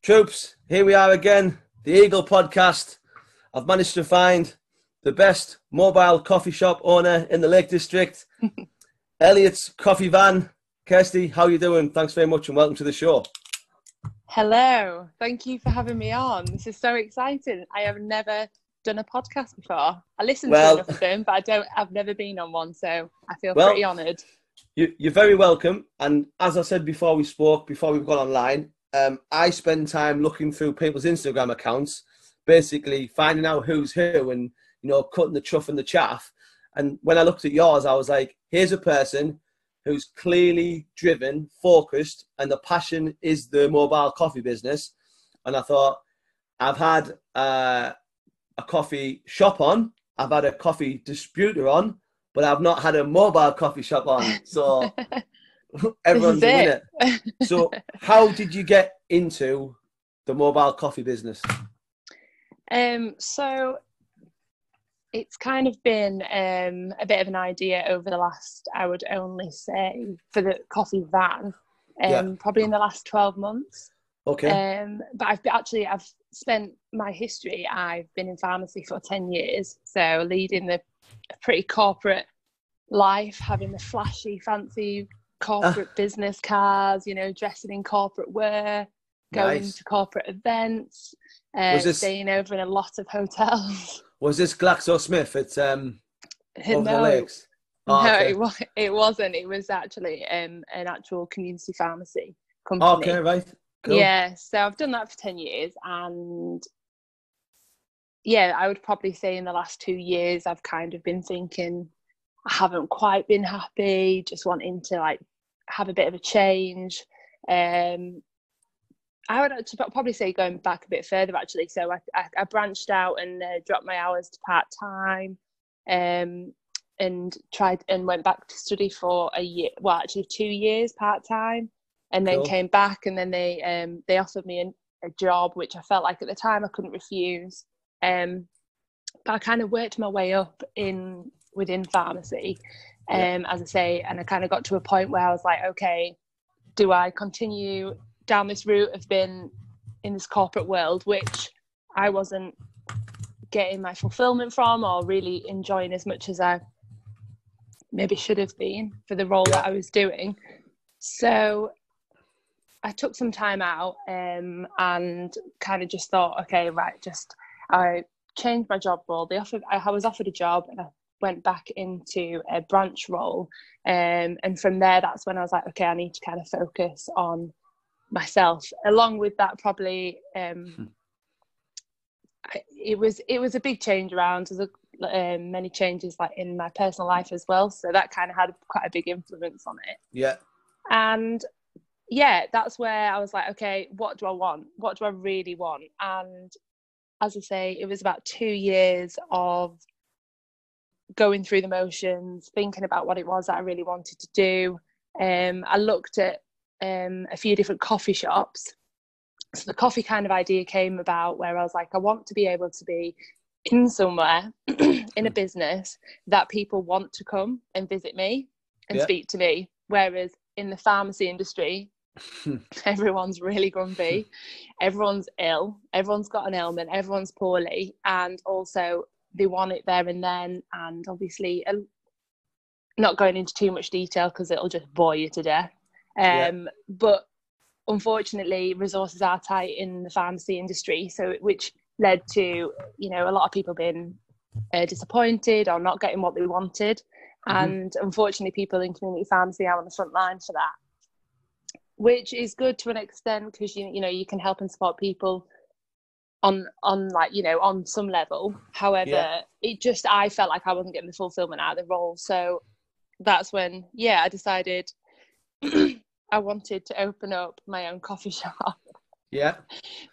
Troops, here we are again, the Eagle podcast. I've managed to find the best mobile coffee shop owner in the Lake District, Elliots Coffee van. Kirsty, how are you doing? Thanks very much and welcome to the show. Hello, thank you for having me on. This is so exciting. I have never done a podcast before. I listen to enough of them, but I've never been on one, so I feel pretty honoured. You're very welcome. And as I said before we've gone online, I spend time looking through people's Instagram accounts, basically finding out who's who and, cutting the chuff and the chaff. And when I looked at yours, I was like, here's a person who's clearly driven, focused, and the passion is the mobile coffee business. And I thought, I've had a coffee shop on, I've had a coffee distributor on, but I've not had a mobile coffee shop on. So everyone's a winner. So how did you get into the mobile coffee business? So it's kind of been a bit of an idea over the last, I would only say, for the coffee van, probably in the last 12 months. Okay. But I've spent my history, I've been in pharmacy for 10 years. So leading a pretty corporate life, having the flashy, fancy corporate business cars, dressing in corporate wear, going to corporate events, staying over in a lot of hotels. Was this GlaxoSmith at over the lakes? It wasn't. It was actually an actual community pharmacy company. Okay, right. Cool. Yeah, so I've done that for 10 years, and I would probably say in the last 2 years I've kind of been thinking I haven't quite been happy, just wanting to have a bit of a change. I would actually probably say going back a bit further actually. So I branched out and dropped my hours to part-time, and went back to study for a year, well actually 2 years part-time, and then came back, and then they offered me a job which I felt like at the time I couldn't refuse. But I kind of worked my way up within pharmacy, as I say, and I kind of got to a point where I was like, okay, do I continue down this route of being in this corporate world, which I wasn't getting my fulfillment from or really enjoying as much as I maybe should have been for the role that I was doing. So I took some time out and kind of just thought, okay, right, I changed my job role. I was offered a job and I went back into a branch role. And from there, that's when I was like, okay, I need to kind of focus on myself. Along with that, probably it was a big change around. There's many changes in my personal life as well, so that kind of had quite a big influence on it. And that's where I was like, okay, what do I want? What do I really want? And as I say, it was about 2 years of going through the motions, thinking about what it was that I really wanted to do. I looked at a few different coffee shops. So the coffee kind of idea came about where I was like, I want to be able to be in somewhere in a business that people want to come and visit me and speak to me. Whereas in the pharmacy industry, everyone's really grumpy, everyone's ill, everyone's got an ailment, everyone's poorly, and also they want it there and then. And obviously, not going into too much detail because it'll just bore you to death. But unfortunately, resources are tight in the pharmacy industry, which led to a lot of people being disappointed or not getting what they wanted. And unfortunately, people in community pharmacy are on the front line for that, which is good to an extent because you can help and support people on some level. However, I felt like I wasn't getting the fulfillment out of the role. So that's when I decided I wanted to open up my own coffee shop.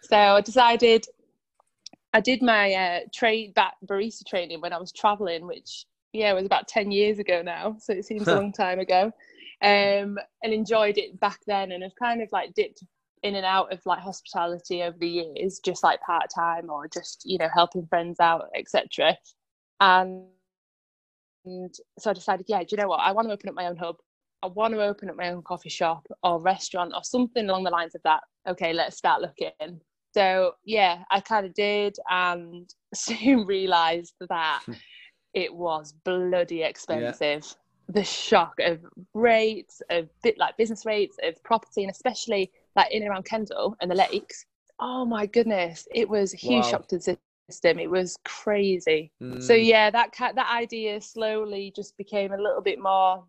So I decided, I did my barista training when I was traveling, which was about 10 years ago now, so it seems a long time ago, and enjoyed it back then, and I've kind of dipped in and out of hospitality over the years, just part-time or just helping friends out, etc. And so I decided, do you know what, I want to open up my own hub. I want to open up my own coffee shop or restaurant or something along the lines of that. okay, let's start looking. So yeah, I kind of did, and soon realised that it was bloody expensive. Yeah. The shock of rates, of business rates, of property, and especially like in and around Kendal and the lakes. Oh my goodness, it was a huge shock to the system. It was crazy. So yeah, that idea slowly just became a little bit more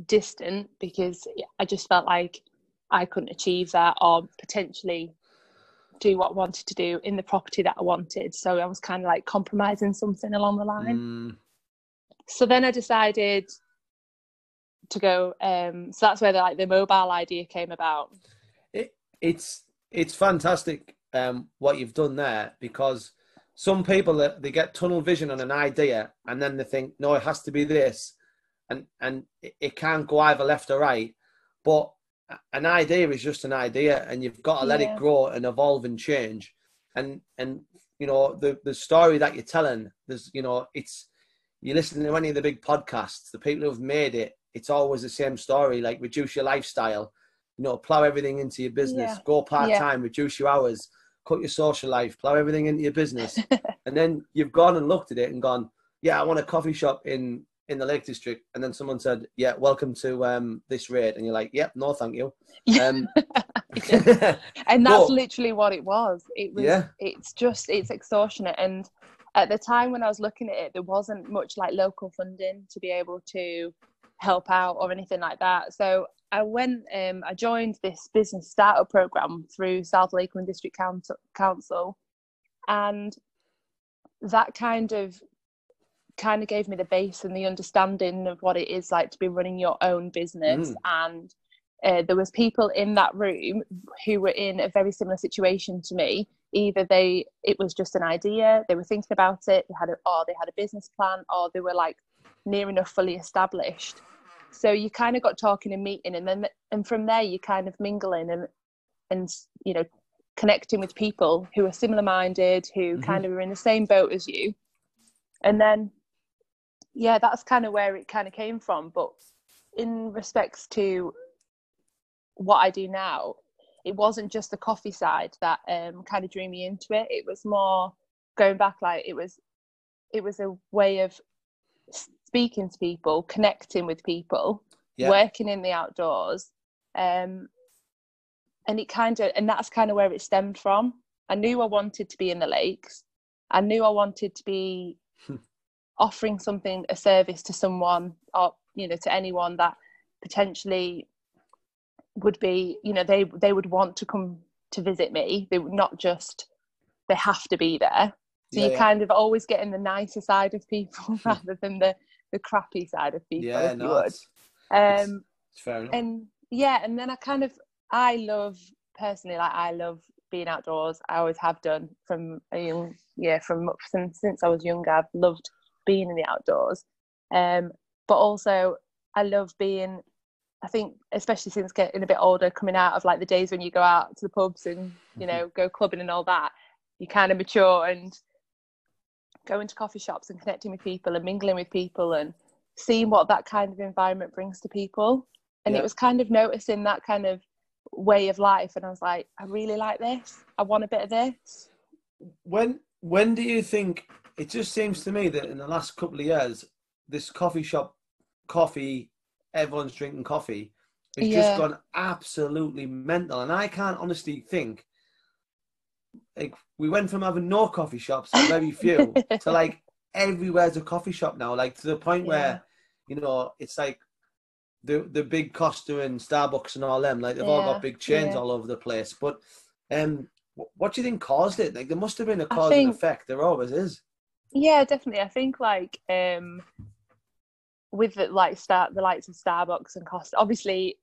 distant, because I just felt like I couldn't achieve that, or potentially do what I wanted to do in the property that I wanted. So I was kind of like compromising something along the line. So then I decided to go. So that's where the mobile idea came about. It's fantastic what you've done there, because some people, they get tunnel vision on an idea and then they think, no, it has to be this, and it can't go either left or right. But an idea is just an idea, and you've got to let it grow and evolve and change. And you know, the story that you're telling, there's, you know, it's, you listen to any of the big podcasts, the people who have made it, it's always the same story, like reduce your lifestyle, you know, plow everything into your business, go part-time, reduce your hours, cut your social life, plow everything into your business. And then you've gone and looked at it and gone, yeah, I want a coffee shop in the Lake District. And then someone said, yeah, welcome to this rate. And you're like, yep, no, thank you. And that's literally what it was. It was, it's extortionate. And at the time when I was looking at it, there wasn't much like local funding to be able to help out or anything like that. So I went, I joined this business startup program through South Lakeland District Council, and that kind of gave me the base and the understanding of what it is like to be running your own business. And there was people in that room who were in a very similar situation to me. Either it was just an idea, they were thinking about it, they had a business plan, or they were like near enough fully established. So you kind of got talking and meeting, and from there you kind of mingling and you know, connecting with people who are similar minded, who kind of are in the same boat as you. And then that's kind of where it kind of came from. But in respects to what I do now, it wasn't just the coffee side that kind of drew me into it. It was more going back, like it was a way of speaking to people, connecting with people, working in the outdoors, and that's kind of where it stemmed from. I knew I wanted to be in the lakes. I knew I wanted to be offering a service to someone, or, you know, to anyone that potentially would be, you know, they would want to come to visit me. They would not just, they have to be there. So you kind of always get in the nicer side of people rather than the crappy side of people, if you would. It's fair enough. And and then I love being outdoors. I always have done since I was younger. I've loved being in the outdoors. But also I love being, I think, especially since getting a bit older, coming out of like the days when you go out to the pubs and, you know, go clubbing and all that, you kind of mature and go into coffee shops and connecting with people and mingling with people and seeing what that kind of environment brings to people. And it was kind of noticing that kind of way of life, and I was like, I really like this. I want a bit of this. When do you think, it just seems to me that in the last couple of years, this coffee, everyone's drinking coffee, has just gone absolutely mental. And I can't honestly think, like, we went from having no coffee shops, very few, to like everywhere's a coffee shop now, like to the point where, you know, it's like the big Costa and Starbucks and all them, like they've all got big chains all over the place. But what do you think caused it? Like, there must have been a cause and effect. There always is. Yeah, definitely. I think like with the likes of Starbucks and Costa, obviously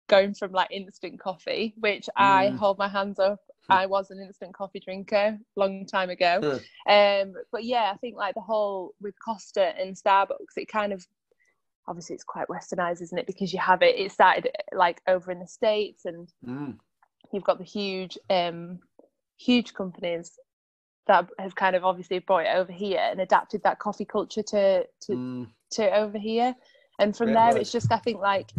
going from like instant coffee, which I hold my hands up, I was an instant coffee drinker long time ago. But yeah, I think like the whole with Costa and Starbucks, it kind of, obviously it's quite westernized, isn't it? Because you have it started like over in the States, and you've got the huge companies that have kind of obviously brought it over here and adapted that coffee culture to over here. And from there, it's just, I think like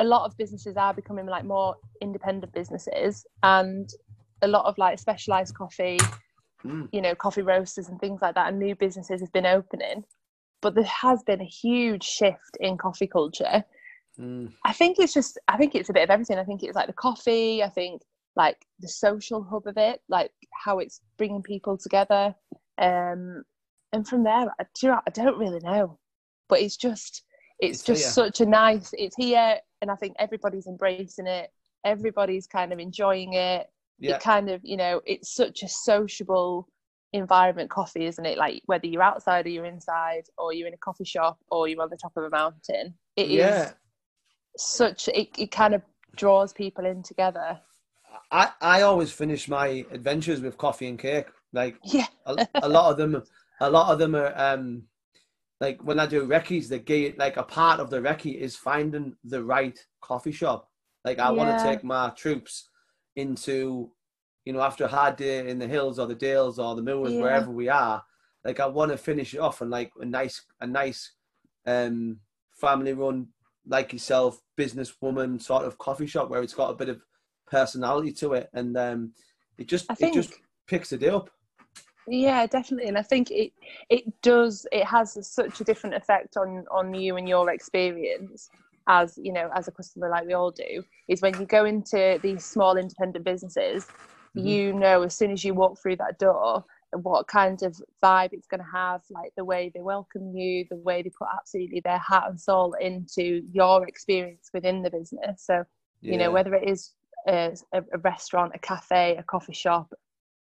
a lot of businesses are becoming like more independent businesses, and a lot of like specialized coffee, you know, coffee roasters and things like that, and new businesses have been opening. But there has been a huge shift in coffee culture. I think it's a bit of everything. I think it's like the coffee, I think like the social hub of it, like how it's bringing people together. And from there, I don't really know, but it's just such a nice, it's here, and I think everybody's embracing it. Everybody's kind of enjoying it. Yeah. It kind of, you know, it's such a sociable environment, coffee, isn't it? Like whether you're outside or you're inside, or you're in a coffee shop or you're on the top of a mountain, it is such, it kind of draws people in together. I always finish my adventures with coffee and cake. Like a lot of them are like when I do recce's, like a part of the recce is finding the right coffee shop. Like I want to take my troops into, you know, after a hard day in the hills or the dales or the moors, wherever we are, like I want to finish it off on like a nice family run, like yourself, businesswoman sort of coffee shop where it's got a bit of personality to it, and it just picks the day up. Yeah, definitely. And I think it has such a different effect on you and your experience as, you know, as a customer, like we all do, is when you go into these small independent businesses, you know, as soon as you walk through that door, what kind of vibe it's going to have, like the way they welcome you, the way they put absolutely their heart and soul into your experience within the business. So, you know, whether it is a restaurant, a cafe, a coffee shop,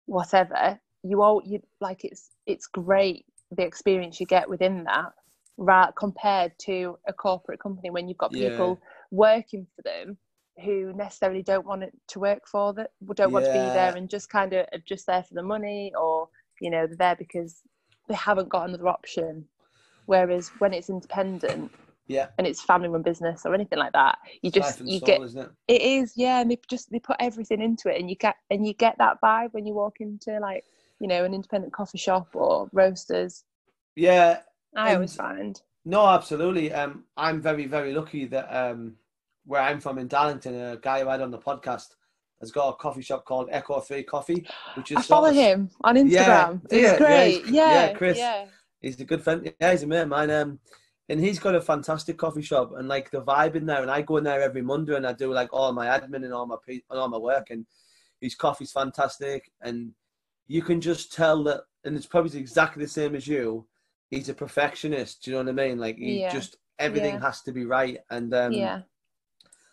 whatever, you like, it's great the experience you get within that, right, compared to a corporate company when you've got people working for them who necessarily don't want it to work for them, don't want to be there, and just kind of are just there for the money, or, you know, they're there because they haven't got another option. Whereas when it's independent, and it's family run business or anything like that, you get, isn't it? It is, and they put everything into it, and you get that vibe when you walk into, like, you know, an independent coffee shop or roasters. I always find. No, absolutely. I'm very, very lucky that where I'm from in Darlington, a guy who I had on the podcast has got a coffee shop called Ecofriendly Coffee, which is I follow him on Instagram. It's great. Chris. He's a good friend. Yeah, he's a mate of mine. And he's got a fantastic coffee shop, and like the vibe in there. And I go in there every Monday, and I do like all my admin and all my work. And his coffee's fantastic, and you can just tell that. And it's probably exactly the same as you. He's a perfectionist. Do you know what I mean? Like he just everything has to be right, and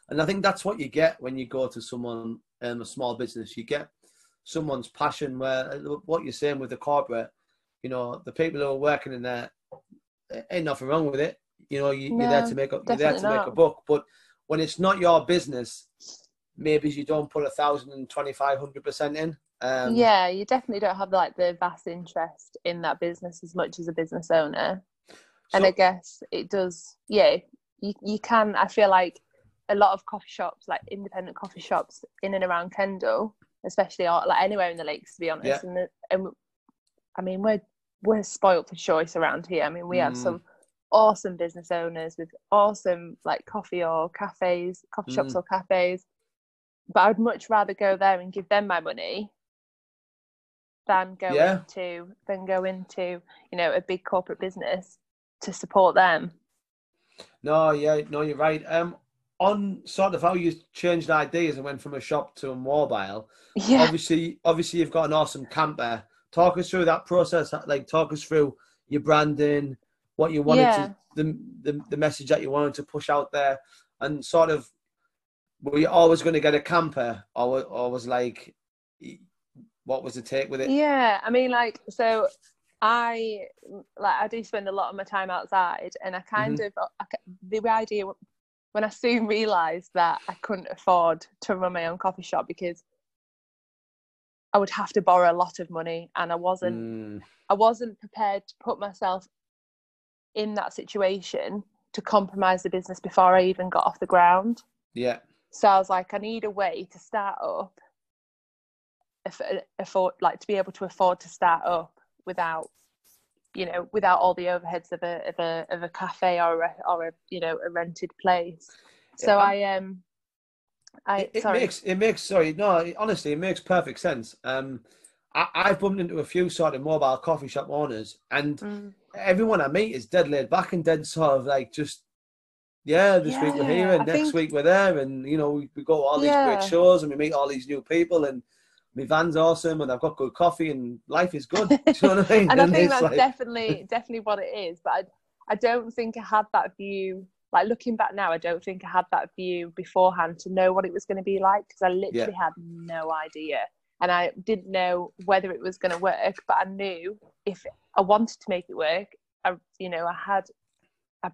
and I think that's what you get when you go to someone a small business. You get someone's passion. Where what you're saying with the corporate, you know, the people who are working in there, ain't nothing wrong with it. You know, you're there to make make a buck. But when it's not your business, maybe you don't put 1,000, 2,500% in. You definitely don't have like the vast interest in that business as much as a business owner. And I guess it does. You can. I feel like a lot of coffee shops, like independent coffee shops in and around Kendal, especially, or like anywhere in the Lakes, to be honest. And I mean, we're spoilt for choice around here. I mean, we have some awesome business owners with awesome like coffee shops or cafes. But I would much rather go there and give them my money than go into, you know, a big corporate business to support them. No, you're right. On sort of how you changed ideas and went from a shop to a mobile. Obviously you've got an awesome camper. Talk us through that process. Like, talk us through your branding, what you wanted to, the message that you wanted to push out there, and sort of, were you always going to get a camper, or was like, what was the take with it? Yeah, I mean, like, so I do spend a lot of my time outside, and I kind of, the idea, when I soon realised that I couldn't afford to run my own coffee shop because I would have to borrow a lot of money, and I wasn't prepared to put myself in that situation to compromise the business before I even got off the ground. Yeah. So I was like, I need a way to start up, to be able to afford to start up without all the overheads of a cafe or a rented place. So honestly, it makes perfect sense. I've bumped into a few sort of mobile coffee shop owners, and everyone I meet is dead laid back and dead sort of like just, this week we're here and next week we're there, and we go to all these great shows and we meet all these new people, and my van's awesome and I've got good coffee and life is good. Do you know what I mean? And I think that's definitely what it is. But I don't think I had that view. Like, looking back now, I don't think I had that view beforehand to know what it was going to be like, because I literally had no idea. And I didn't know whether it was going to work, but I knew if I wanted to make it work, I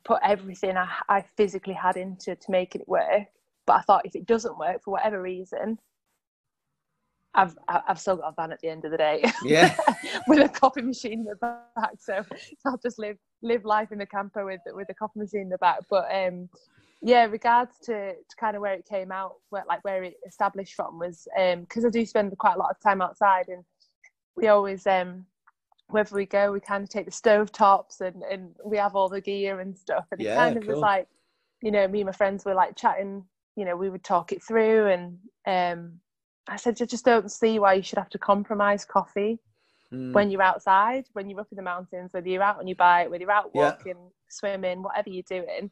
put everything I physically had into to making it work. But I thought, if it doesn't work for whatever reason, I've still got a van at the end of the day, with a coffee machine in the back. So I'll just live life in the camper with a coffee machine in the back. But regards to kind of where it came out, where it established from was because I do spend quite a lot of time outside, and we always wherever we go, we kind of take the stove tops and we have all the gear and stuff. And it kind of was like, me and my friends were like chatting. We would talk it through, and I said, I just don't see why you should have to compromise coffee when you're outside, when you're up in the mountains, whether you're out on your bike, whether you're out walking, swimming, whatever you're doing,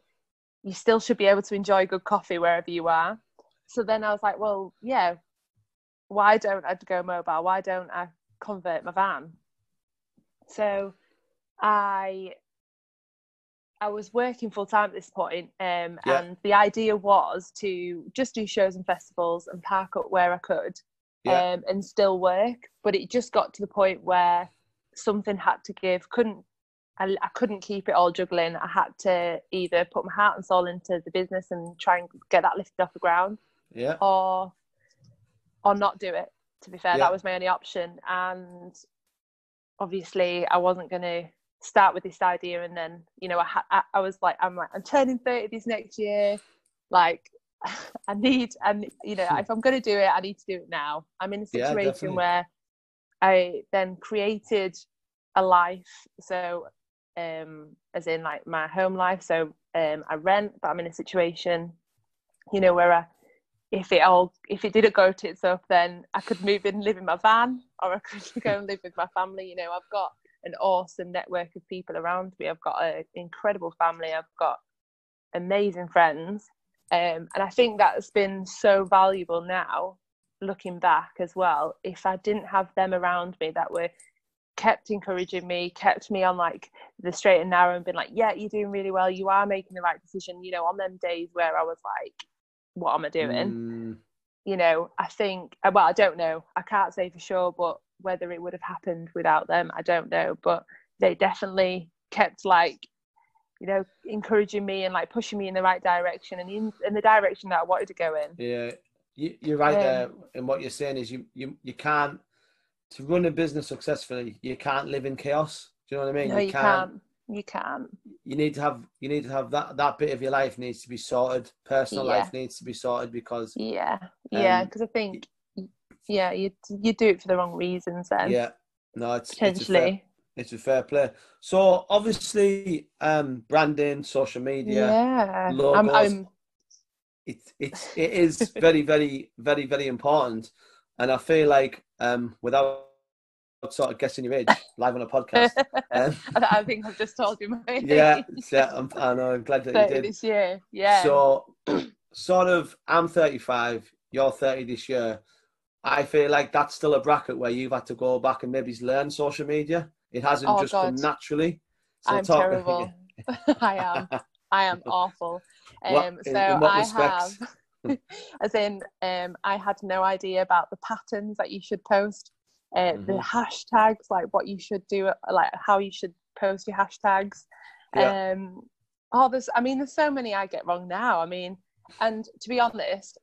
you still should be able to enjoy good coffee wherever you are. So then I was like, well, why don't I go mobile? Why don't I convert my van? So I was working full time at this point, and the idea was to just do shows and festivals and park up where I could, and still work. But it just got to the point where something had to give. I couldn't keep it all juggling. I had to either put my heart and soul into the business and try and get that lifted off the ground, or not do it. To be fair, that was my only option. And obviously, I wasn't going to start with this idea and then I was like, I'm turning 30 this next year, like I need, and if I'm going to do it, I need to do it now. I'm in a situation where I then created a life, so as in like my home life, so I rent, but I'm in a situation where if it didn't go tits up, then I could move in and live in my van, or I could go and live with my family. I've got an awesome network of people around me. I've got an incredible family. I've got amazing friends. And I think that's been so valuable now, looking back as well. If I didn't have them around me that were kept encouraging me, kept me on like the straight and narrow and been like, yeah, you're doing really well. You are making the right decision. On them days where I was like, what am I doing? I think, well, I don't know. I can't say for sure, but whether it would have happened without them, I don't know. But they definitely kept encouraging me and like pushing me in the right direction and in the direction that I wanted to go in. Yeah, you're right there. And what you're saying is you can't, to run a business successfully, you can't live in chaos. Do you know what I mean? No, you can't. You can't. You need to have that bit of your life needs to be sorted. Personal life needs to be sorted, because because I think you do it for the wrong reasons then. It's a fair play. So obviously, branding, social media, logos, it is very, very, very, very important. And I feel like without sort of guessing your age live on a podcast, I think I've just told you my age. I know. I'm glad that you did this year. Yeah. So sort of, I'm 35. You're 30 this year. I feel like that's still a bracket where you've had to go back and maybe learn social media. It hasn't just come naturally. So I'm terrible. I am awful. I had no idea about the patterns that you should post, the hashtags, like what you should do, like how you should post your hashtags. There's so many I get wrong now. And to be honest,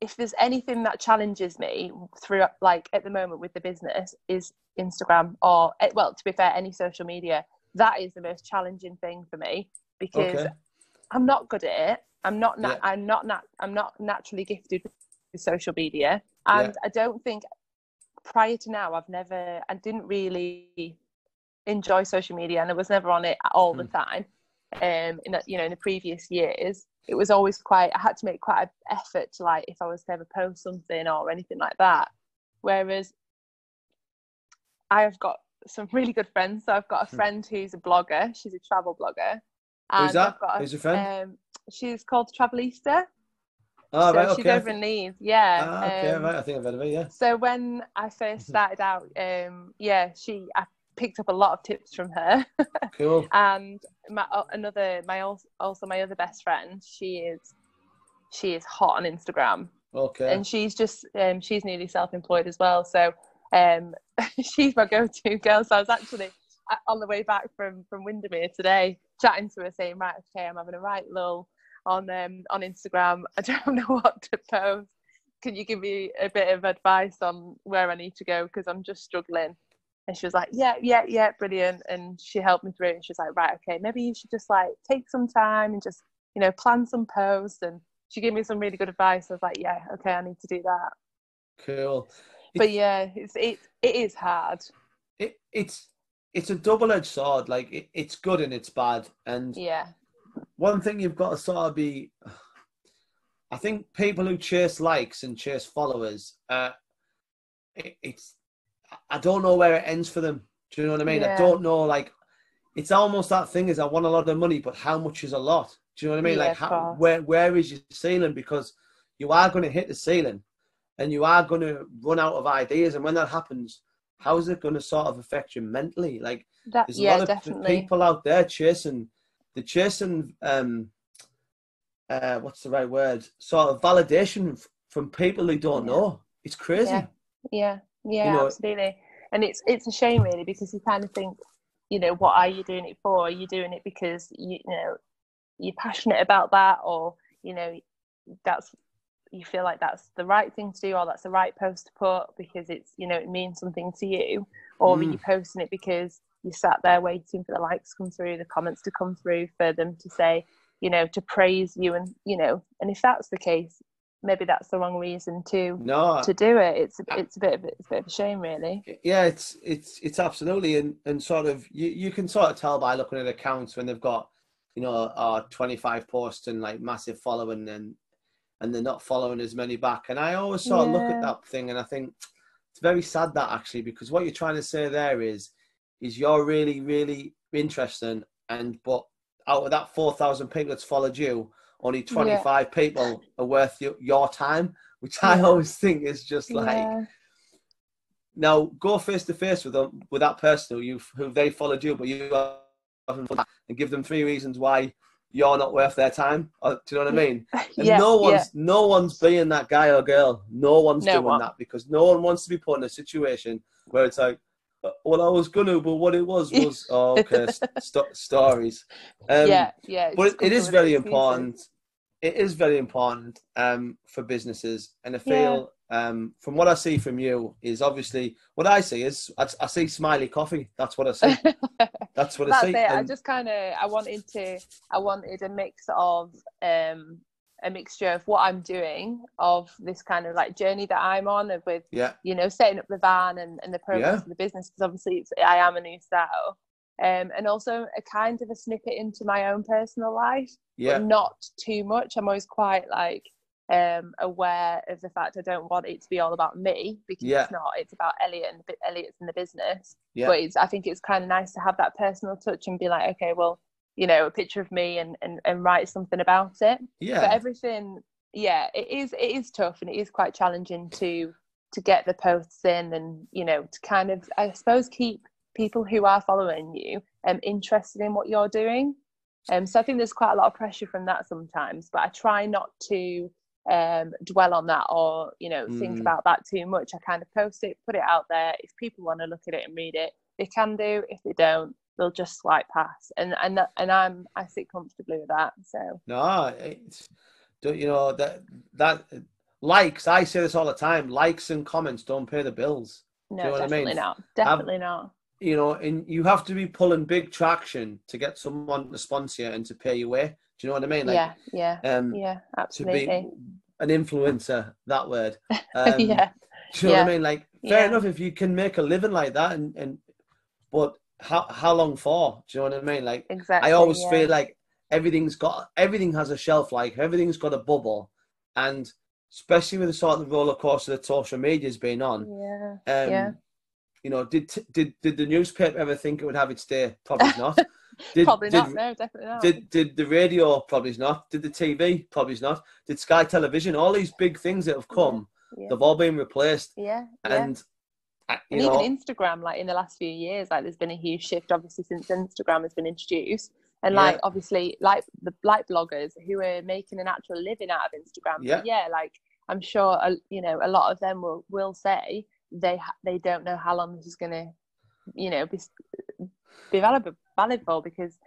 if there's anything that challenges me through, like at the moment with the business, is Instagram, or, well, to be fair, any social media. That is the most challenging thing for me, because I'm not good at it. I'm not naturally gifted with social media, and I don't think prior to now I didn't really enjoy social media, and I was never on it all the time. In the previous years, it was always I had to make quite an effort to, like, if I was to ever post something or anything like that. Whereas I've got some really good friends. So I've got a friend who's a blogger. She's a travel blogger. And who's that? Who's your friend? She's called Travelista. Oh, so right, okay. She's over in Leeds. Yeah. Okay, right. I think I've heard of it, yeah. So when I first started out, I picked up a lot of tips from her. Cool. And my other best friend, she is hot on Instagram. Okay. And she's newly self-employed as well. So she's my go-to girl. So I was actually on the way back from Windermere today, chatting to her, saying, right, okay, I'm having a right lull on Instagram. I don't know what to post. Can you give me a bit of advice on where I need to go, because I'm just struggling? And she was like, yeah, brilliant. And she helped me through it. And she was like, right, okay, maybe you should just like take some time and just, plan some posts. And she gave me some really good advice. I was like, yeah, okay, I need to do that. Cool. But yeah, it is hard. It's a double-edged sword. Like, it's good and it's bad. And yeah, one thing you've got to sort of be, I think people who chase likes and chase followers, I don't know where it ends for them. Do you know what I mean? Yeah. I don't know, like, it's almost that thing is, I want a lot of money, but how much is a lot? Do you know what I mean? Yeah, like, where is your ceiling? Because you are going to hit the ceiling and you are going to run out of ideas. And when that happens, how is it going to sort of affect you mentally? Like, there's a lot of people out there chasing, what's the right word? Sort of validation from people who don't know. It's crazy. Yeah, absolutely. And it's a shame, really, because you kind of think, what are you doing it for? Are you doing it because you're passionate about that, or you feel like that's the right thing to do, or that's the right post to put because it's it means something to you, or are you posting it because you sat there waiting for the likes to come through, the comments to come through, for them to say, to praise you, and and if that's the case, maybe that's the wrong reason to do it. It's a bit of a shame, really. Yeah, it's absolutely, and sort of you can sort of tell by looking at accounts when they've got 25 posts and like massive following, and they're not following as many back. And I always sort of look at that thing and I think it's very sad, that actually, because what you're trying to say there is you're really, really interesting, but out of that 4,000 people that's followed you, only 25 people are worth your time, which I always think is just like, now go face to face with that person who they followed you, but you haven't, and give them 3 reasons why you're not worth their time. Do you know what I mean? And no one's being that guy or girl. No one's doing that, because no one wants to be put in a situation where it's like, well, I was gonna, but what it was stories. But it is very important. It is very important for businesses, and I feel from what I see from you is, obviously what I see is I see smiley coffee. That's what I see. That's what I see. It. I just kind of I wanted a mix of a mixture of what I'm doing, of this kind of like journey that I'm on, with setting up the van and the progress of the business, because obviously I am a new startup. And also a kind of a snippet into my own personal life, but not too much. I'm always quite like aware of the fact I don't want it to be all about me, because it's not. It's about Elliots in the business. But I think it's kind of nice to have that personal touch and be like, okay, well, a picture of me and write something about it. But everything, it is tough, and it is quite challenging to get the posts in, and to kind of, I suppose, keep people who are following you interested in what you're doing. So I think there's quite a lot of pressure from that sometimes, but I try not to dwell on that, or think about that too much. I kind of post it, put it out there. If people want to look at it and read it, they can do. If they don't, they'll just swipe past, and I sit comfortably with that. So that likes, I say this all the time, likes and comments don't pay the bills. No, definitely not. Definitely not. And you have to be pulling big traction to get someone to sponsor you and to pay you away. Do you know what I mean? Like, absolutely. To be an influencer, that word. Do you know what I mean? Like, fair enough if you can make a living like that, but how long for? Do you know what I mean? Like, exactly, I always feel like everything has a shelf life, everything's got a bubble, and especially with the sort of roller coaster that social media's been on. You know, did the newspaper ever think it would have its day? Probably not. Probably not. No, definitely not. Did the radio? Probably not. Did the TV? Probably not. Did Sky Television? All these big things that have come, they've all been replaced. And even Instagram, like in the last few years, like there's been a huge shift, obviously, since Instagram has been introduced. And like obviously, like the bloggers who are making an actual living out of Instagram. Like I'm sure you know, a lot of them will say they don't know how long this is going to, you know, be valid for, because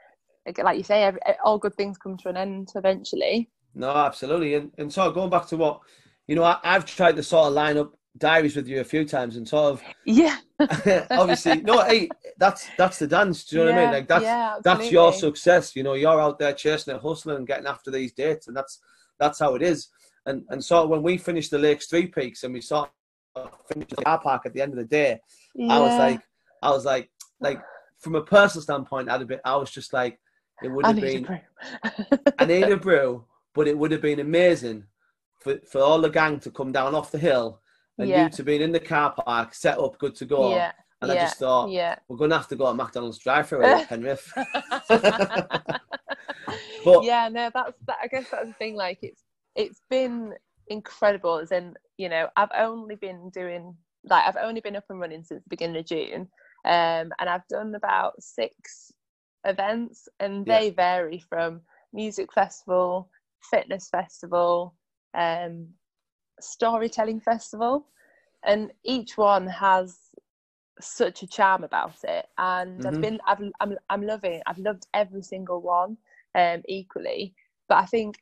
like you say, all good things come to an end eventually. No, absolutely. And sort of going back to what, you know, I've tried to sort of line up diaries with you a few times and sort of obviously hey, that's the dance, do you know what I mean? Like that's your success, you know, you're out there chasing it, hustling and getting after these dates, and that's how it is. And sort of when we finished the Lakes 3 Peaks and we sort of finished the car park at the end of the day, I was like from a personal standpoint, I was just like, it would have been I need a brew, but it would have been amazing for all the gang to come down off the hill and you to be in the car park, set up, good to go. And I just thought, we're going to have to go to McDonald's drive-thru at Penrith. But I guess that's the thing. Like it's been incredible. As in, you know, I've only been up and running since the beginning of June, and I've done about 6 events, and they vary from music festival, fitness festival, storytelling festival, and each one has such a charm about it. And I'm loving it. I've loved every single one equally, but I think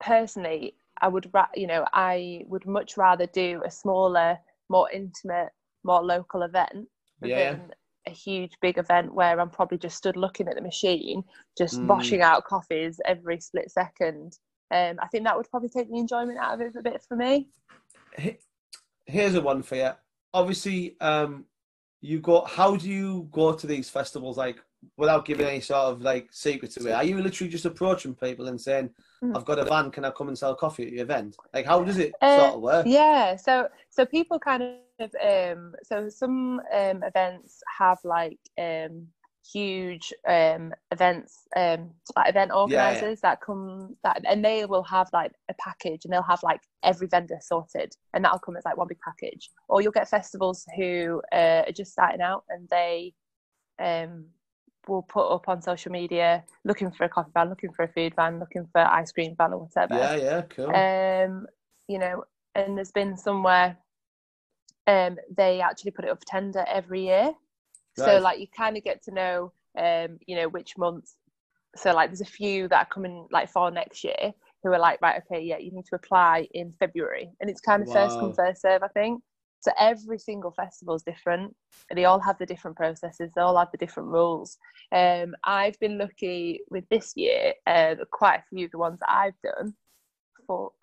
personally I would much rather do a smaller, more intimate, more local event than a huge big event where I'm probably just stood looking at the machine, just washing out coffees every split second. I think that would probably take the enjoyment out of it a bit for me. Here's a one for you. Obviously, how do you go to these festivals, like, without giving any sort of like secret to it? Are you literally just approaching people and saying, I've got a van, can I come and sell coffee at your event? Like, how does it sort of work? Yeah, so people kind of so some events have like huge events, like event organizers that come, and they will have like a package, and they'll have like every vendor sorted, and that'll come as like one big package. Or you'll get festivals who are just starting out, and they will put up on social media looking for a coffee van, looking for a food van, looking for ice cream van or whatever. Cool. You know, and there's been somewhere they actually put it up for tender every year. Right. So like you kind of get to know you know, which months. So like there's a few that are coming like for next year who are like, right, okay, you need to apply in February, and it's kind of first come first serve, I think. So every single festival is different. They all have the different processes. They all have the different rules. I've been lucky with this year. Quite a few of the ones that I've done,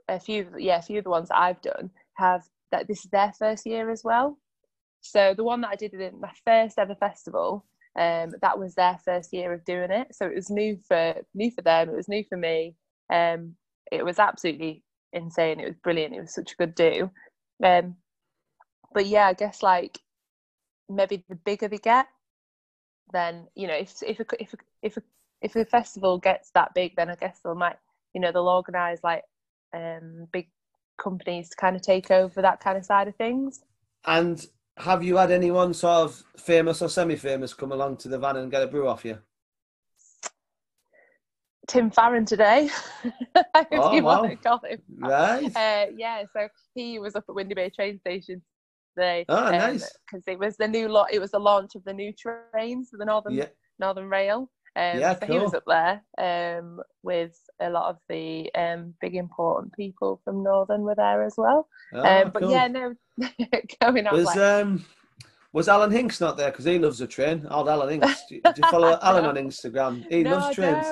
a few of the ones that I've done have that. This is their first year as well. So the one that I did in my first ever festival, that was their first year of doing it. So it was new for them. It was new for me. It was absolutely insane. It was brilliant. It was such a good do. But yeah, I guess like maybe the bigger they get, then, you know, if a festival gets that big, then I guess they'll organise like big companies to kind of take over that kind of side of things. And have you had anyone sort of famous or semi-famous come along to the van and get a brew off you? Tim Farron today, if you want to call him. Right. Yeah, so he was up at Windy Bay train station today. Oh, nice. Because it was it was the launch of the new trains for the Northern Rail. So cool. He was up there with a lot of the big important people from Northern were there as well. But cool. Yeah, no, going up. Was Alan Hinks not there? Because he loves a train. Old Alan Hinks. Do you follow Alan on Instagram? He loves trains.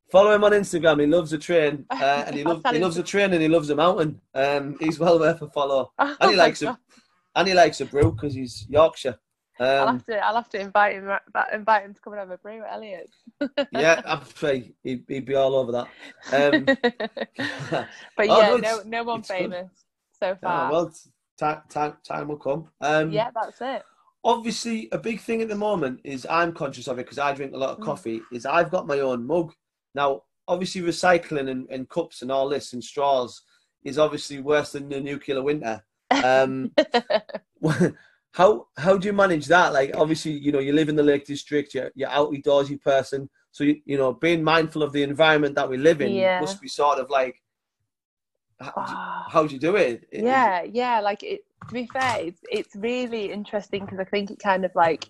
Follow him on Instagram. He loves a train, and he loves a train, and he loves a mountain. He's well worth a follow. And he likes a brew because he's Yorkshire. I'll have to invite him to come and have a brew at Elliots. Yeah, absolutely. He'd be all over that. But yeah, no one famous so far. Well, time will come. Yeah, that's it. Obviously, a big thing at the moment is I'm conscious of it because I drink a lot of coffee. Is I've got my own mug now. Obviously, recycling and cups and all this and straws is obviously worse than the nuclear winter. How do you manage that? Like, obviously, you live in the Lake District. You're outdoorsy person, so being mindful of the environment that we live in must be sort of like. How do you do it? Yeah. Like, to be fair, it's really interesting because I think it kind of like,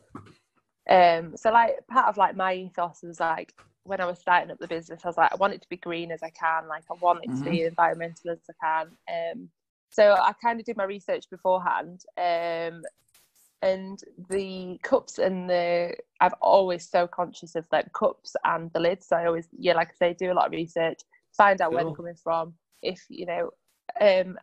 so like part of like my ethos was like when I was starting up the business, I was like, I want it to be green as I can. Like, I want it to be environmental as I can. So I kind of did my research beforehand. And the cups I'm always so conscious of like cups and the lids. So I always, like I say, do a lot of research, find out where they're coming from, if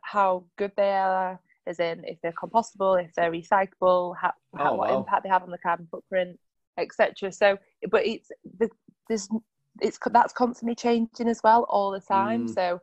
how good they are, as in if they're compostable, if they're recyclable, what impact they have on the carbon footprint, etc. So, but that's constantly changing as well, all the time. So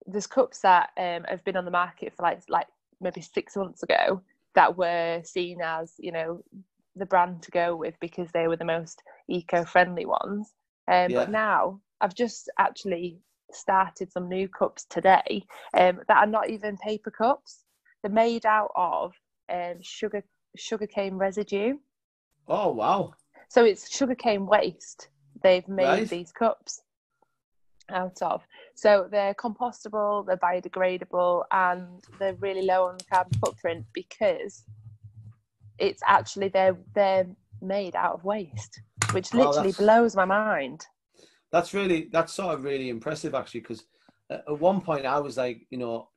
there's cups that have been on the market for like maybe 6 months ago that were seen as the brand to go with because they were the most eco-friendly ones. But now I've just actually started some new cups today that are not even paper cups. They're made out of sugarcane residue. Oh wow. So it's sugarcane waste they've made these cups out of. So they're compostable, they're biodegradable, and they're really low on the carbon footprint because it's actually they're made out of waste, which literally blows my mind. That's sort of really impressive actually, because at one point I was like,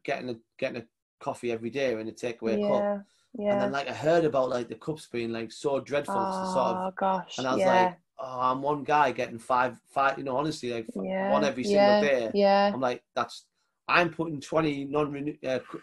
getting a coffee every day in a takeaway cup. Yeah. And then like I heard about like the cups being like so dreadful to sort of, gosh. And I was like, I'm one guy getting five, honestly, like one every single day. Yeah. I'm like, I'm putting 20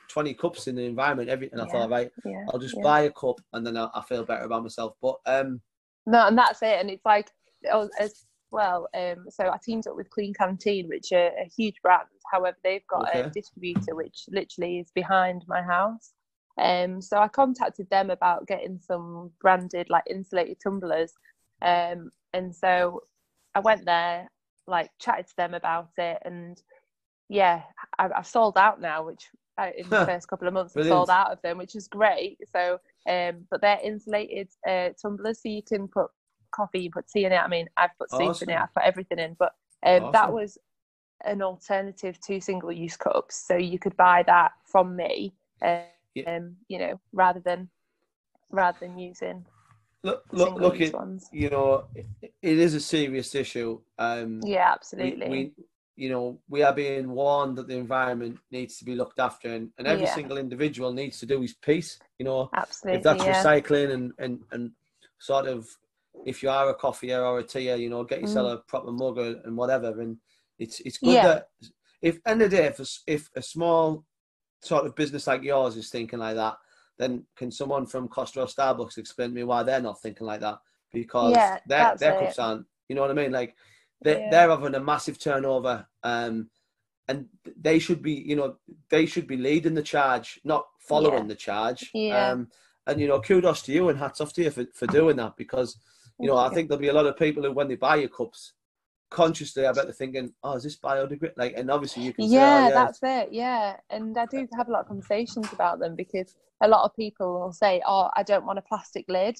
20 cups in the environment and I thought, I'll just buy a cup and then I feel better about myself. But no, and that's it. And it's like as well. So I teamed up with Clean Canteen, which are a huge brand. However, they've got a distributor which literally is behind my house. So I contacted them about getting some branded like insulated tumblers. And so I went there, like chatted to them about it, and I've sold out now, which in the first couple of months I sold out of them, which is great. So but they're insulated tumblers, so you can put coffee, you put tea in it. I mean, I've put soup in it, I've put everything in, but that was an alternative to single-use cups, so you could buy that from me, rather than using look it ones. It is a serious issue. Absolutely. We are being warned that the environment needs to be looked after, and every single individual needs to do his piece. Absolutely. If that's recycling and sort of, if you are a coffeeer or a teaer, get yourself a proper mug and whatever. And it's good that if end of the day, if a small sort of business like yours is thinking like that, then can someone from Costa or Starbucks explain to me why they're not thinking like that? Because their cups aren't, you know what I mean? Like they're having a massive turnover, and they should be, leading the charge, not following the charge. And kudos to you and hats off to you for doing that, because I think there'll be a lot of people who, when they buy your cups, consciously I bet they're thinking, is this biodegradable? Like, and obviously you can say, that's it. And I do have a lot of conversations about them, because a lot of people will say, I don't want a plastic lid,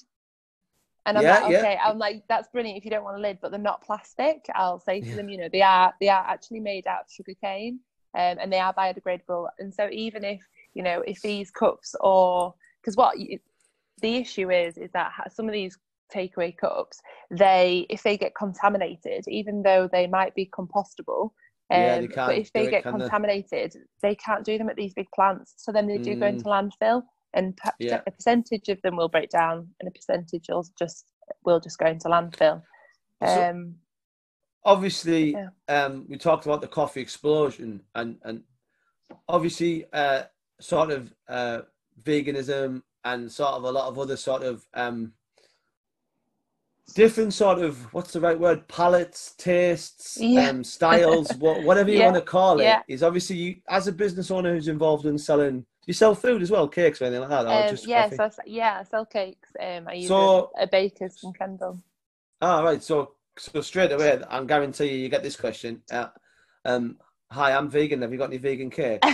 and I'm I'm like, that's brilliant if you don't want a lid, but they're not plastic. I'll say to them, they are actually made out of sugarcane, and they are biodegradable. And so even if if these cups, or because the issue is that some of these takeaway cups, if they get contaminated, even though they might be compostable, but if they get contaminated, they can't do them at these big plants, so then they do go into landfill, and a percentage of them will break down and a percentage will just go into landfill. Obviously we talked about the coffee explosion, and obviously veganism and sort of a lot of other sort of different sort of, what's the right word, palates, tastes, styles, whatever you want to call it, is obviously you, as a business owner who's involved in selling, you sell food as well, cakes or anything like that, or just coffee? I sell cakes. I use a baker's from Kendal. Oh, right. So straight away, I guarantee you get this question. Hi, I'm vegan. Have you got any vegan cakes?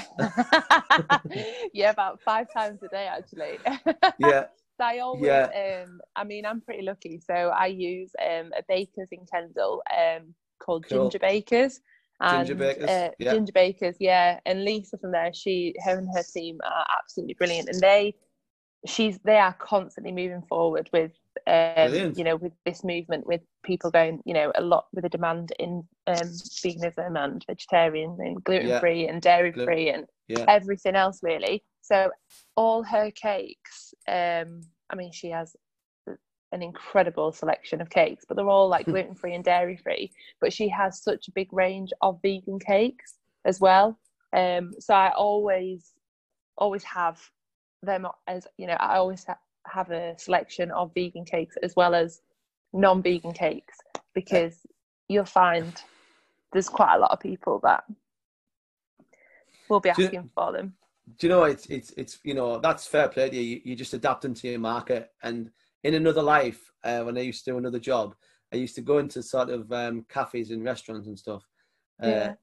Yeah, about 5 times a day, actually. Yeah. I always, I mean, I'm pretty lucky. So I use a baker's in Kendal called Ginger Bakers. And, Ginger Bakers, and Lisa from there, her and her team are absolutely brilliant, and they are constantly moving forward with with this movement, with people going, a lot with a demand in veganism and vegetarian and gluten-free and dairy-free and everything else, really. So all her cakes, I mean, she has an incredible selection of cakes, but they're all like gluten-free and dairy-free, but she has such a big range of vegan cakes as well. So I always have them, as I always have a selection of vegan cakes as well as non-vegan cakes, because you'll find there's quite a lot of people that will be asking for them. Do you know, it's that's fair play to you. You're just adapting to your market. And in another life, when I used to do another job, I used to go into sort of cafes and restaurants and stuff, and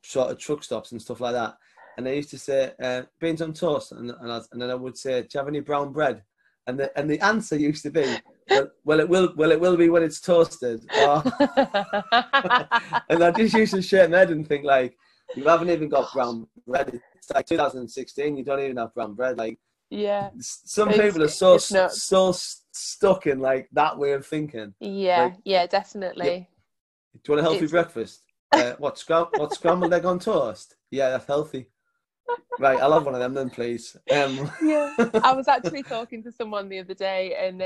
sort of truck stops and stuff like that. And I used to say, beans on toast, and then I would say, do you have any brown bread? And the answer used to be, well, it will be when it's toasted. And I just used to shake my head and think, like, you haven't even got brown bread. It's like 2016. You don't even have brown bread. Like, some people are so stuck in like that way of thinking. Yeah, like, definitely. Do you want a healthy breakfast? What scrambled egg on toast? Yeah, that's healthy. Right, I'll have one of them then, please. I was actually talking to someone the other day, and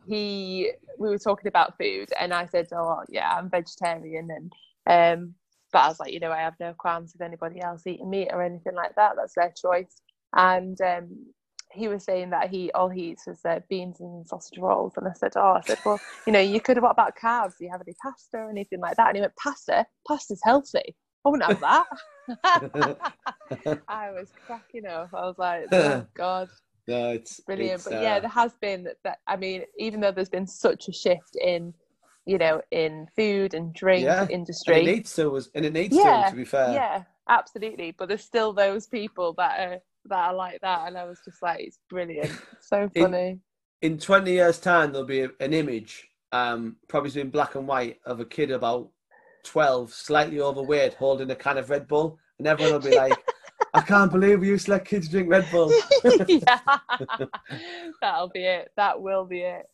we were talking about food, and I said, "Oh, yeah, I'm vegetarian," and but I was like, I have no qualms with anybody else eating meat or anything like that. That's their choice. And he was saying that all he eats is beans and sausage rolls. And I said, well, you could have, what about carbs? Do you have any pasta or anything like that? And he went, pasta? Pasta's healthy. I wouldn't have that. I was cracking up. I was like, oh, God. No, it's brilliant. But yeah, there has been that. I mean, even though there's been such a shift in food and drink industry. And it needs to be fair. Yeah, absolutely. But there's still those people that are like that. And I was just like, it's brilliant. So funny. In 20 years' time, there'll be an image, probably in black and white, of a kid about 12, slightly overweight, holding a can of Red Bull. And everyone will be like, I can't believe we used to let kids drink Red Bull. Yeah, that'll be it. That will be it.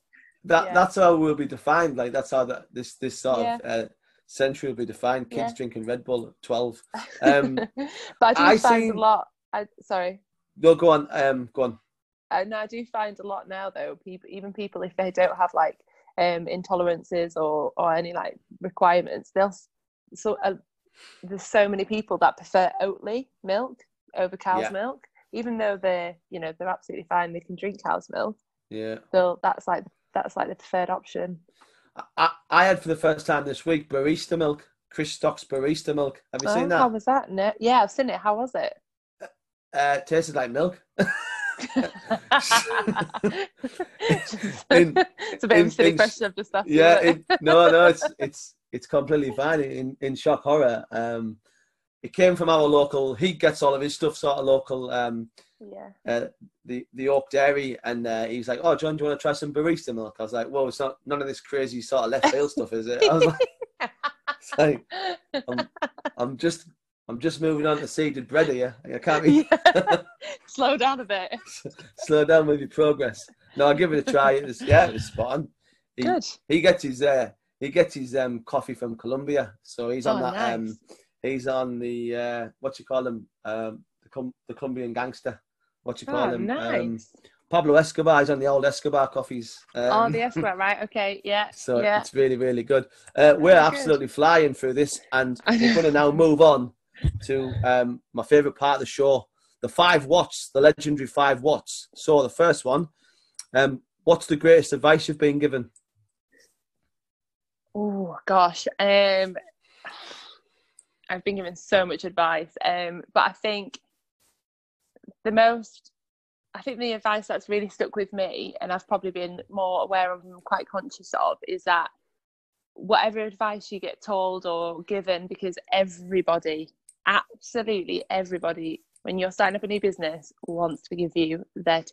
That's how we'll be defined. Like, that's how this sort of century will be defined. Kids drinking Red Bull at 12. But I find a lot. Sorry. No, go on. Go on. No, I do find a lot now, though. People if they don't have like intolerances or any like requirements, there's so many people that prefer Oatly milk over cow's milk, even though they're absolutely fine. They can drink cow's milk. Yeah. So that's like the preferred option. I had for the first time this week barista milk, Chris Stock's barista milk. Have you seen that? How was that? No, yeah, I've seen it. How was it? It tasted like milk. It's a bit of a silly question I've just asked. Yeah, no, it's completely fine. In shock horror, it came from our local. He gets all of his stuff sort of local. The Oak Dairy, and he's like, "Oh, John, do you want to try some barista milk?" I was like, "Well, it's not none of this crazy sort of left field stuff, is it?" I was like, I'm just moving on to seeded bread here. I can't be. Slow down a bit. Slow down with your progress. No, I'll give it a try. It was spot on. Good. He gets his coffee from Colombia, so he's on that. Nice. He's on the what you call him, the Colombian gangster. What you call him? Nice. Pablo Escobar is on the old Escobar coffees. The Escobar, right? Okay, yeah. So it's really, really good. We're absolutely flying through this, and we're going to now move on to my favourite part of the show, the 5 watts, the legendary 5 watts. So the first one, what's the greatest advice you've been given? Oh gosh, I've been given so much advice, but I think the advice that's really stuck with me, and I've probably been more aware of and quite conscious of, is that whatever advice you get told or given, because everybody, absolutely everybody, when you're starting up a new business, wants to give you they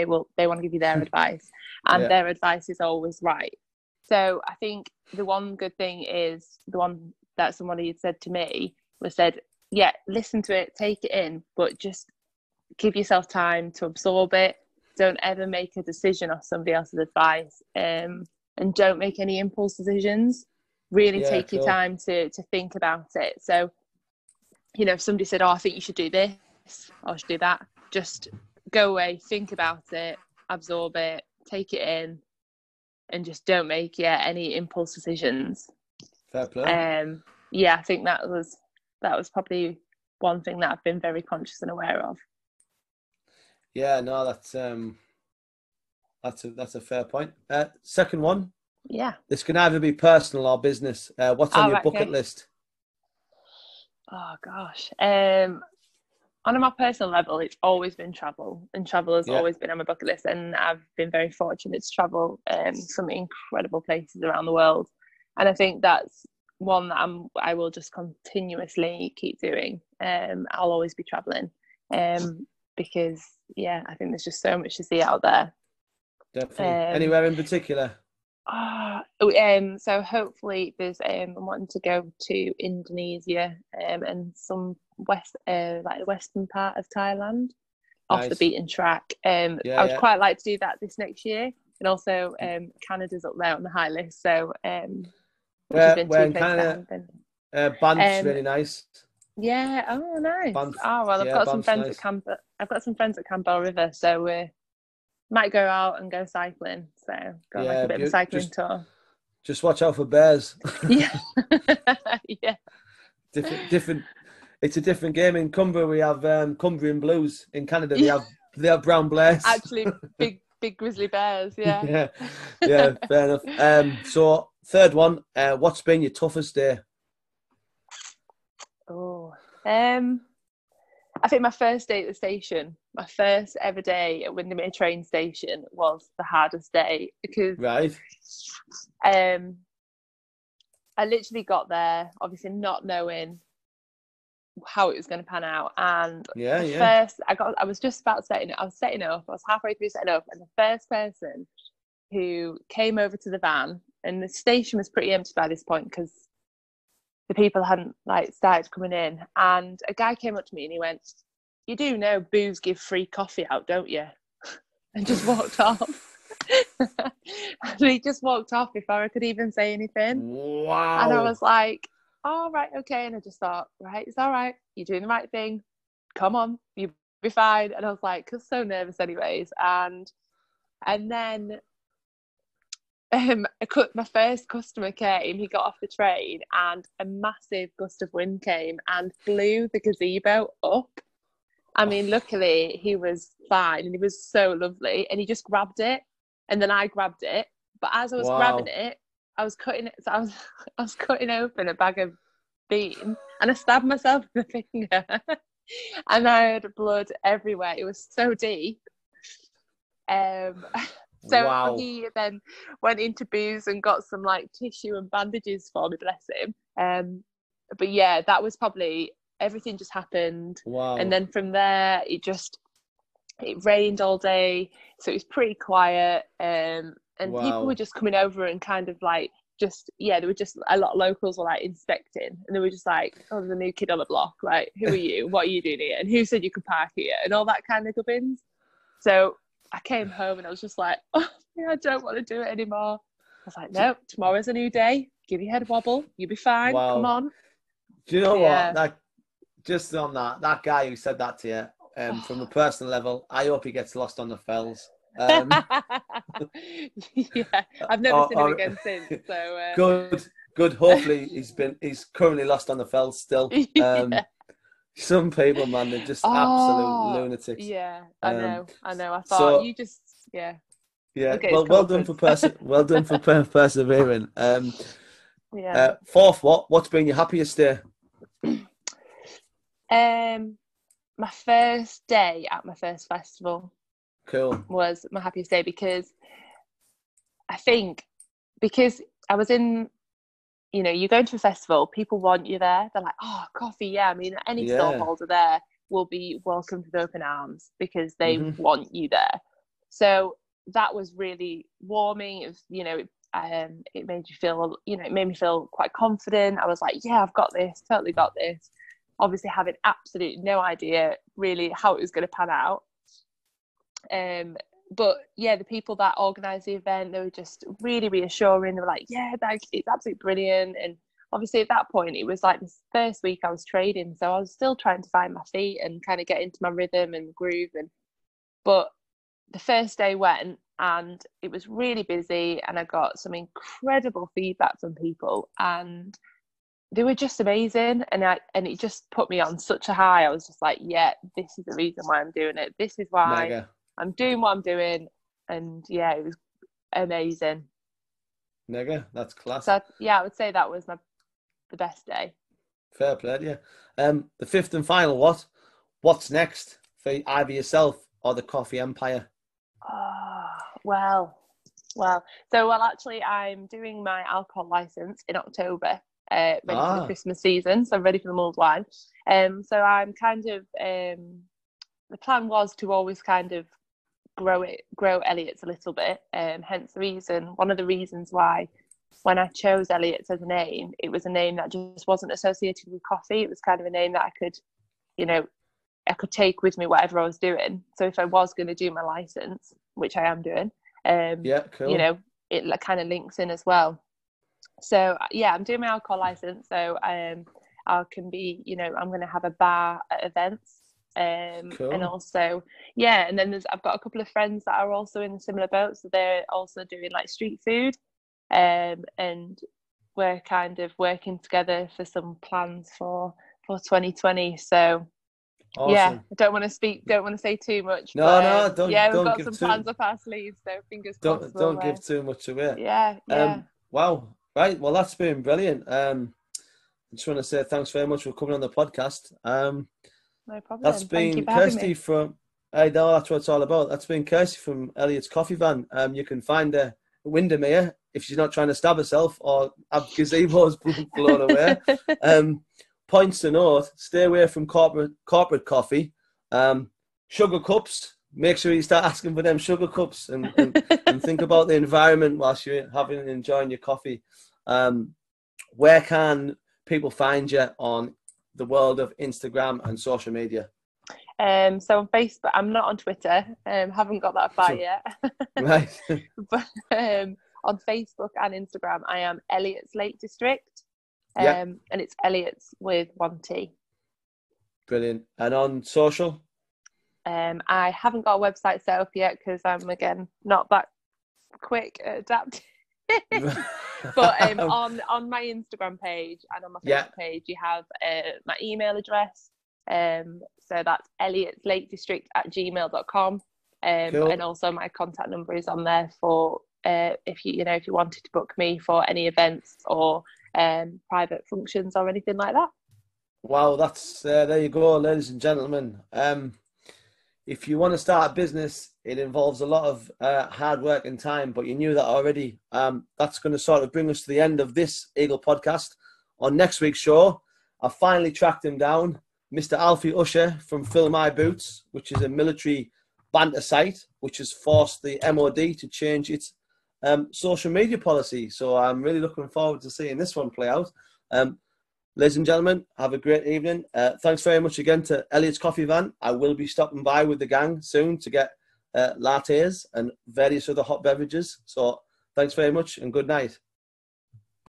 want to give you their advice, and their advice is always right. So I think the one good thing is the one that somebody had said to me was listen to it, take it in, but just give yourself time to absorb it. Don't ever make a decision off somebody else's advice, and don't make any impulse decisions. Really take your time to think about it. So, if somebody said, I think you should do this, or I should do that, just go away, think about it, absorb it, take it in, and just don't make any impulse decisions. Fair play. I think that was probably one thing that I've been very conscious and aware of. Yeah, no, that's a fair point. Second one. Yeah. This can either be personal or business. What's on your bucket list? Oh gosh. On my personal level, it's always been travel, and travel has always been on my bucket list. And I've been very fortunate to travel some incredible places around the world. And I think that's one that I will just continuously keep doing. I'll always be traveling, because I think there's just so much to see out there. Definitely. Anywhere in particular? So hopefully there's I'm wanting to go to Indonesia, and some the western part of Thailand, off the beaten track. I would quite like to do that this next year, and also Canada's up there on the high list. So where in Canada? Banff's really nice. Yeah. Oh, nice. Banff. Oh well, I've got some friends at Campbell River, so we might go out and go cycling. So go on a bit of a cycling tour. Just watch out for bears. Yeah. Yeah. Different. It's a different game. In Cumbria, we have Cumbrian Blues. In Canada, they have brown bears. Actually, big grizzly bears. Yeah. Yeah. Fair enough. So third one. What's been your toughest day? I think my first day at the station, my first ever day at Windermere train station, was the hardest day, because I literally got there, obviously not knowing how it was going to pan out, and first I was just about setting up. I was halfway through setting up, and the first person who came over to the van, and the station was pretty empty by this point because the people hadn't started coming in, and a guy came up to me and he went, "You do know Booze give free coffee out, don't you?" And just walked off. And he just walked off before I could even say anything. Wow. And I was like, "All right, okay." And I just thought, right, it's all right, you're doing the right thing, come on, you'll be fine. And I was like, I was so nervous anyways. And then my first customer came, he got off the train, and a massive gust of wind came and blew the gazebo up. I mean, luckily he was fine, and he was so lovely, and he just grabbed it, and then I grabbed it. But as I was grabbing it, I was cutting it. So I was cutting open a bag of bean, and I stabbed myself with the finger, and I had blood everywhere. It was so deep. So he then went into Booze and got some tissue and bandages for me, bless him. But yeah, that was probably, everything just happened. Wow. And then from there, it rained all day, so it was pretty quiet. And people were just coming over and kind of there were just a lot of locals were inspecting, and they were just like, "Oh, there's a new kid on the block. Who are you? What are you doing here? And who said you could park here?" And all that kind of gubbins. So I came home and I was just like, "Oh, yeah, I don't want to do it anymore." I was like, "No, tomorrow's a new day. Give your head a wobble. You'll be fine. Wow. Come on." Do you know what? Just on that guy who said that to you, from a personal level, I hope he gets lost on the fells. Yeah, I've never seen him again since. So good. Hopefully he's currently lost on the fells still. Some people, man, they're just absolute lunatics. Yeah, I know. I thought so, you just, yeah. Yeah, well done for persevering. Yeah. Fourth, what's been your happiest day? My first day at my first festival. Cool. Was my happiest day because I was in, you go to a festival, people want you there. They're like, oh, coffee, yeah. I mean, any stallholder there will be welcomed with open arms because they want you there. So that was really warming. It was, it made you feel, it made me feel quite confident. I was like, yeah, I've got this, totally got this. Obviously having absolutely no idea really how it was going to pan out. But yeah, the people that organised the event, they were just really reassuring. They were like, yeah, it's absolutely brilliant. And obviously at that point, it was like this first week I was trading, so I was still trying to find my feet and kind of get into my rhythm and groove. But the first day went, and it was really busy, and I got some incredible feedback from people, and they were just amazing. And it just put me on such a high. I was just like, yeah, this is the reason why I'm doing it. This is why. Mega. I'm doing what I'm doing, and yeah, it was amazing. Mega, that's class. So yeah, I would say that was the best day. Fair play, yeah. The fifth and final, what's next for either yourself or the coffee empire? Well. So actually, I'm doing my alcohol license in October, ready for the Christmas season. So I'm ready for the mulled wine. So I'm kind of the plan was to always kind of grow Elliots a little bit. Hence the reason, one of the reasons why when I chose Elliots as a name, it was a name that just wasn't associated with coffee. It was kind of a name that I could take with me whatever I was doing. So if I was going to do my license, which I am doing, cool. It kind of links in as well. So yeah, I'm doing my alcohol license. So I can be, I'm going to have a bar at events. Cool. And also and then I've got a couple of friends that are also in a similar boat, so they're also doing like street food, and we're kind of working together for some plans for 2020. So awesome. Yeah, I don't want to say too much. Don't. Yeah, we've don't got some plans up our sleeves, so fingers crossed. Don't give too much away. Yeah. Wow. Right. Well, that's been brilliant. I just want to say thanks very much for coming on the podcast. No problem. That's been Kirsty from. I know that's what it's all about. That's been Kirsty from Elliots Coffee Van. You can find her at Windermere if she's not trying to stab herself or have gazebos blown away. Points to note: stay away from corporate coffee. Sugar cups. Make sure you start asking for them sugar cups and think about the environment whilst you're having and enjoying your coffee. Where can people find you on the world of Instagram and social media? So on Facebook, I'm not on Twitter. Haven't got that far yet. Right. But on Facebook and Instagram, I am Elliots Lake District. And it's Elliots with 1 T. Brilliant. And on social? I haven't got a website set up yet because I'm again not that quick at adapting. But on my Instagram page and on my Facebook page, you have my email address. So that's elliotslatedistrict@gmail.com. Cool. And also my contact number is on there for if you wanted to book me for any events or private functions or anything like that. Wow, that's there you go, ladies and gentlemen. If you want to start a business, it involves a lot of hard work and time, but you knew that already. That's going to sort of bring us to the end of this Eagle podcast. On next week's show, I finally tracked him down, Mr. Alfie Usher from Fill My Boots, which is a military banter site, which has forced the MOD to change its social media policy. So I'm really looking forward to seeing this one play out. Ladies and gentlemen, have a great evening. Thanks very much again to Elliots Coffee Van. I will be stopping by with the gang soon to get lattes and various other hot beverages. So thanks very much and good night.